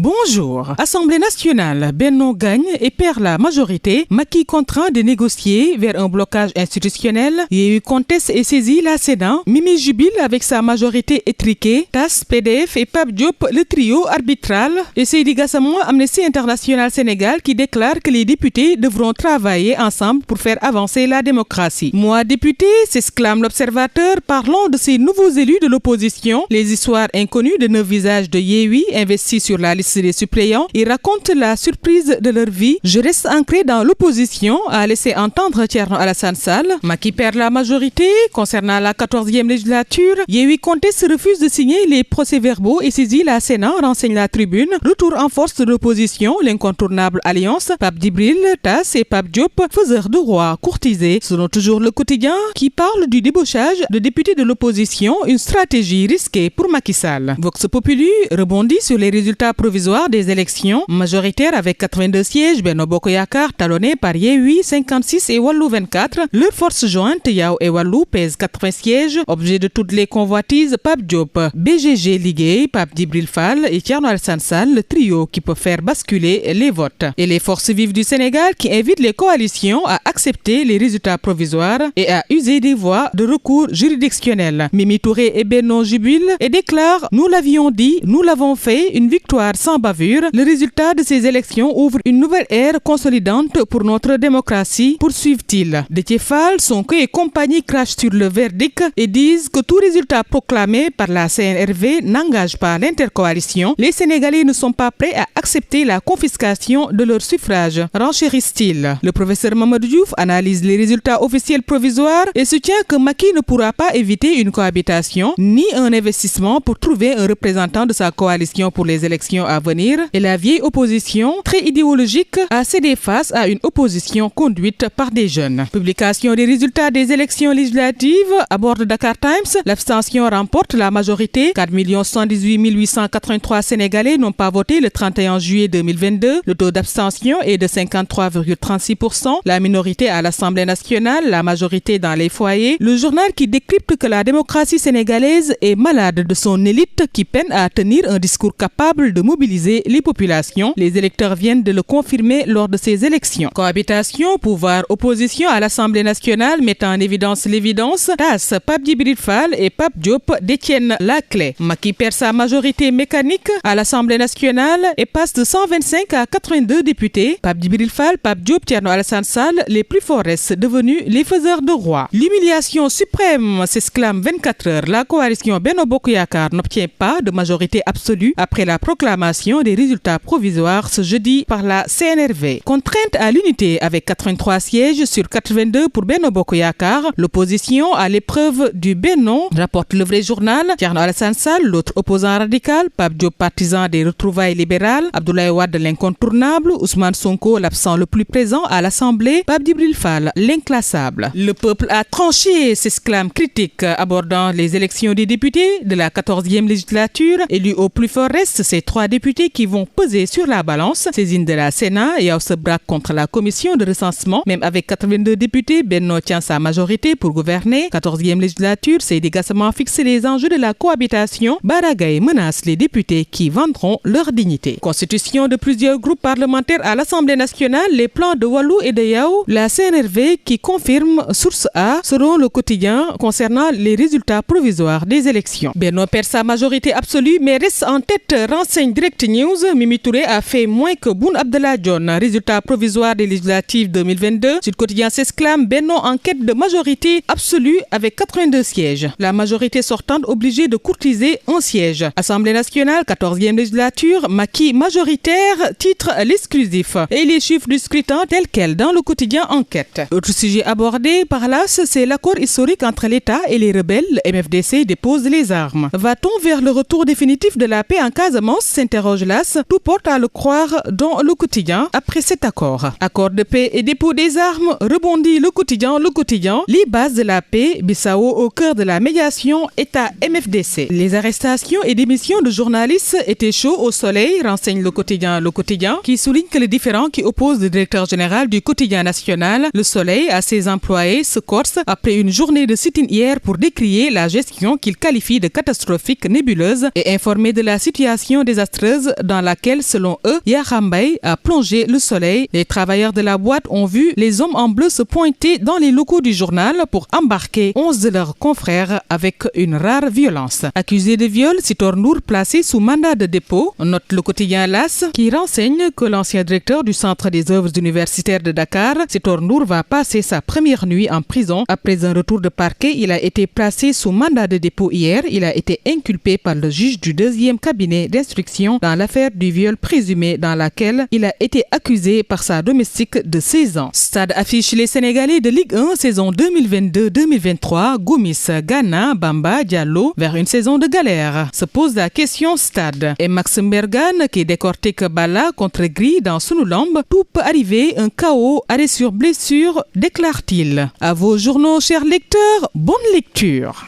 Bonjour. Assemblée nationale, Benno gagne et perd la majorité. Macky contraint de négocier vers un blocage institutionnel. Yewwi conteste et saisit la Sénat. Mimi jubile avec sa majorité étriquée. TAS, PDF et Pape Diop, le trio arbitral. Et Seydi Gassama, Amnesty International Sénégal, qui déclare que les députés devront travailler ensemble pour faire avancer la démocratie. Moi, député, s'exclame l'Observateur, parlons de ces nouveaux élus de l'opposition. Les histoires inconnues de 9 visages de Yewwi investis sur la liste des suppléants. Ils racontent la surprise de leur vie. Je reste ancré dans l'opposition, a laissé entendre Thierno Alassane Sall. Macky perd la majorité. Concernant la 14e législature, Yewwi conteste refuse de signer les procès-verbaux et saisit la Sénat, renseigne la Tribune. Retour en force de l'opposition, l'incontournable alliance Pape Djibril, TAS et Pape Diop, faiseurs de roi, courtisés. Selon toujours Le Quotidien, qui parle du débauchage de députés de l'opposition, une stratégie risquée pour Macky Sall. Vox Populi rebondit sur les résultats provisoires des élections majoritaires avec 82 sièges, Benno Bokk Yakaar talonné par Yewwi 56 et Wallu 24. Leurs forces jointes Yao et Wallu pèsent 80 sièges, objet de toutes les convoitises. Pape Diop, BGG Liggéey, Pape Djibril Fall et Thierno Alassane Sall, le trio qui peut faire basculer les votes. Et les forces vives du Sénégal qui invitent les coalitions à accepter les résultats provisoires et à user des voies de recours juridictionnels. Mimi Touré et Benno jubilent et déclarent « Nous l'avions dit, nous l'avons fait, une victoire sans bavure. Le résultat de ces élections ouvre une nouvelle ère consolidante pour notre démocratie », poursuivent-ils. Déthié Fall, Sonko et compagnie crachent sur le verdict et disent que tout résultat proclamé par la CNRV n'engage pas l'intercoalition. Les Sénégalais ne sont pas prêts à accepter la confiscation de leur suffrage, renchérissent-ils. Le professeur Mamadou Diouf analyse les résultats officiels provisoires et soutient que Macky ne pourra pas éviter une cohabitation ni un investissement pour trouver un représentant de sa coalition pour les élections à venir, et la vieille opposition, très idéologique, a cédé face à une opposition conduite par des jeunes. Publication des résultats des élections législatives à bord de Dakar Times, l'abstention remporte la majorité. 4 118 883 Sénégalais n'ont pas voté le 31 juillet 2022. Le taux d'abstention est de 53,36%. La minorité à l'Assemblée nationale, la majorité dans les foyers. Le journal qui décrypte que la démocratie sénégalaise est malade de son élite qui peine à tenir un discours capable de mobiliser les populations. Les électeurs viennent de le confirmer lors de ces élections. Cohabitation, pouvoir, opposition à l'Assemblée nationale mettant en évidence l'évidence. TAS, Pape Djibril Fall et Pape Diop détiennent la clé. Macky perd sa majorité mécanique à l'Assemblée nationale et passe de 125 à 82 députés. Pape Djibril Fall, Pape Diop, Thierno Alassane Sall, les plus forts restent devenus les faiseurs de roi. L'humiliation suprême, s'exclame 24 heures. La coalition Benno Bokk Yakaar n'obtient pas de majorité absolue après la proclamation des résultats provisoires ce jeudi par la CNRV. Contrainte à l'unité avec 83 sièges sur 82 pour Benno Bokk Yakaar, l'opposition à l'épreuve du Benno, rapporte le vrai journal. Thierno Alassane Sall, l'autre opposant radical, Pape Diop, partisan des retrouvailles libérales, Abdoulaye Wade, l'incontournable, Ousmane Sonko, l'absent le plus présent à l'Assemblée, Pape Djibril Fall, l'inclassable. Le peuple a tranché, s'exclame critique, abordant les élections des députés de la 14e législature. Élus au plus fort restent ces 3 députés qui vont peser sur la balance. Saisine de la Sénat et se braque contre la commission de recensement. Même avec 82 députés, Benno tient sa majorité pour gouverner. 14e législature, Seydi Gassama fixe les enjeux de la cohabitation. Baragaye menace les députés qui vendront leur dignité. Constitution de plusieurs groupes parlementaires à l'Assemblée nationale, les plans de Wallu et de Yao, la CNRV qui confirme source A selon Le Quotidien concernant les résultats provisoires des élections. Benno perd sa majorité absolue mais reste en tête, renseigne Direct News. Mimi Touré a fait moins que Boun Abdallah Dionne. Résultat provisoire des législatives 2022. Sud Quotidien s'exclame Benno en quête de majorité absolue avec 82 sièges. La majorité sortante obligée de courtiser un siège. Assemblée nationale, 14e législature, Macky majoritaire, titre l'exclusif. Et les chiffres du scrutin tels quels dans Le Quotidien Enquête. Autre sujet abordé par l'AS, c'est l'accord historique entre l'État et les rebelles. Le MFDC dépose les armes. Va-t-on vers le retour définitif de la paix en Casamance, s'interroge l'AS. Tout porte à le croire dans Le Quotidien après cet accord. Accord de paix et dépôt des armes, rebondit Le Quotidien. Les bases de la paix, Bissau au cœur de la médiation, État MFDC. Les arrestations et démissions de journalistes étaient chauds au soleil, renseigne Le Quotidien, qui souligne que les différends qui opposent le directeur général du quotidien national, Le Soleil, à ses employés se corsent après une journée de sit-in hier pour décrier la gestion qu'il qualifie de catastrophique, nébuleuse et informer de la situation désastreuse dangereuse dans laquelle, selon eux, Yarambay a plongé le soleil. Les travailleurs de la boîte ont vu les hommes en bleu se pointer dans les locaux du journal pour embarquer 11 de leurs confrères avec une rare violence. Accusé de viol, Sitor Ndour placé sous mandat de dépôt. Note le quotidien L'As qui renseigne que l'ancien directeur du Centre des œuvres universitaires de Dakar, Sitor Ndour, va passer sa première nuit en prison. Après un retour de parquet, il a été placé sous mandat de dépôt hier. Il a été inculpé par le juge du 2e cabinet d'instruction dans l'affaire du viol présumé dans laquelle il a été accusé par sa domestique de 16 ans. Stade affiche les Sénégalais de Ligue 1 saison 2022-2023. Gomis, Ghana, Bamba, Diallo vers une saison de galère. Se pose la question Stade. Et Maxime Bergane qui décortique Balla contre Gris dans Sunulamb. Tout peut arriver, un chaos, arrêt sur blessure, déclare-t-il. À vos journaux, chers lecteurs, bonne lecture.